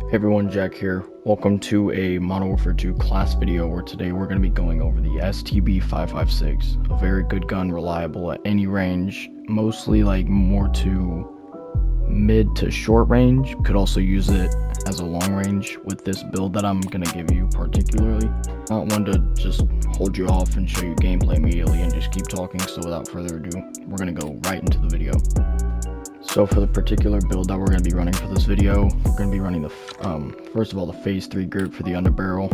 Hey everyone, Jack here. Welcome to a Modern Warfare 2 class video where today we're going to be going over the STB-556. A very good gun, reliable at any range, mostly like more to mid to short range. Could also use it as a long range with this build that I'm going to give you particularly. Not one to just hold you off and show you gameplay immediately and just keep talking, so without further ado, we're going to go right into the video. So for the particular build that we're going to be running for this video, we're going to be running the, first of all, the phase 3 grip for the underbarrel.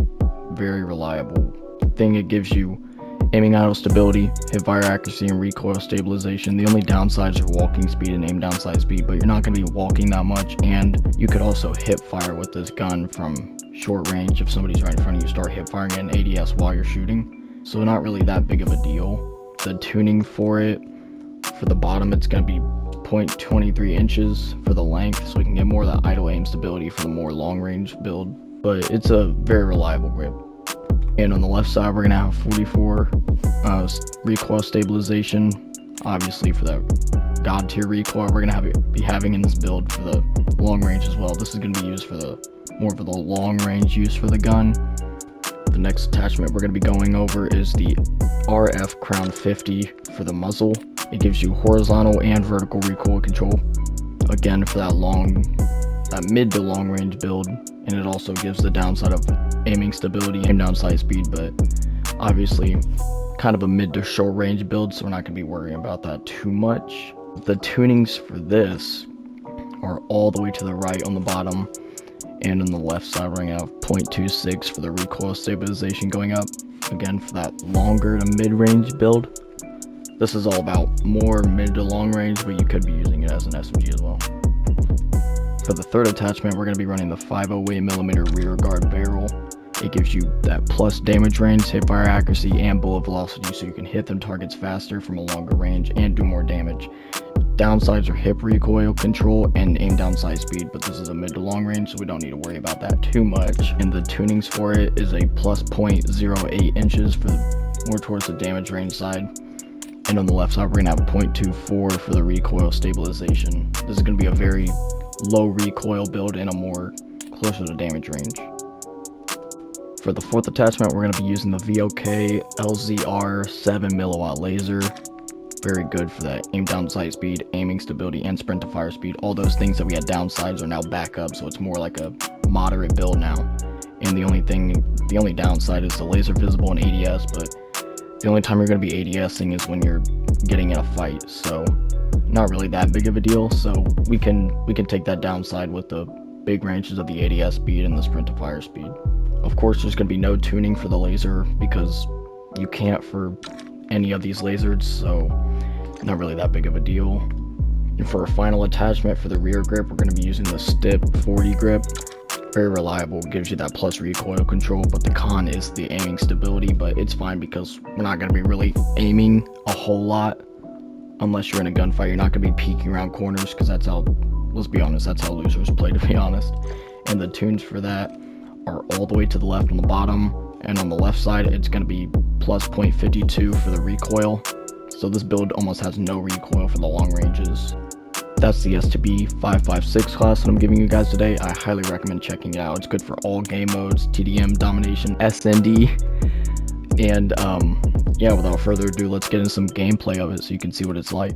Very reliable thing. It gives you aiming idle stability, hip fire accuracy, and recoil stabilization. The only downsides are walking speed and aim downside speed, but you're not going to be walking that much, and you could also hip fire with this gun from short range. If somebody's right in front of you, start hip firing an ADS while you're shooting. So not really that big of a deal. The tuning for it, for the bottom, it's going to be 0.23 inches for the length, so we can get more of that idle aim stability for the more long range build, but it's a very reliable grip. And on the left side, we're gonna have 44 recoil stabilization. Obviously for that god tier recoil, we're gonna be having in this build for the long range as well. This is gonna be used for the more for the long range use for the gun. The next attachment we're gonna be going over is the RF Crown 50 for the muzzle. It gives you horizontal and vertical recoil control, again for that mid to long range build, and it also gives the downside of aiming stability and downside speed, but obviously kind of a mid to short range build, so we're not going to be worrying about that too much. The tunings for this are all the way to the right on the bottom, and on the left side we're going to have 0.26 for the recoil stabilization going up, again for that longer to mid range build. This is all about more mid to long range, but you could be using it as an SMG as well. For the third attachment, we're going to be running the 508mm rear guard barrel. It gives you that plus damage range, hip fire accuracy, and bullet velocity, so you can hit them targets faster from a longer range and do more damage. Downsides are hip recoil control and aim downside speed, but this is a mid to long range, so we don't need to worry about that too much. And the tunings for it is a plus 0.08 inches for more towards the damage range side. And on the left side, we're going to have 0.24 for the recoil stabilization. This is going to be a very low recoil build and a more closer to damage range. For the fourth attachment, we're going to be using the VOK LZR 7mW laser. Very good for that aim downside speed, aiming stability, and sprint to fire speed. All those things that we had downsides are now back up, so it's more like a moderate build now. And the only downside is the laser visible in ADS, but the only time you're going to be ADSing is when you're getting in a fight, so not really that big of a deal. So we can take that downside with the big ranges of the ADS speed and the sprint to fire speed. Of course, there's going to be no tuning for the laser because you can't for any of these lasers, so not really that big of a deal. And for a final attachment for the rear grip, we're going to be using the STIP 40 grip. Very reliable, gives you that plus recoil control, but the con is the aiming stability, but it's fine because we're not going to be really aiming a whole lot unless you're in a gunfight. You're not going to be peeking around corners because that's how, let's be honest, that's how losers play, to be honest. And the tunes for that are all the way to the left on the bottom, and on the left side it's going to be plus 0.52 for the recoil, so this build almost has no recoil for the long ranges. That's the STB-556 class that I'm giving you guys today. I highly recommend checking it out. It's good for all game modes, TDM, domination, SND. And yeah, without further ado, let's get into some gameplay of it so you can see what it's like.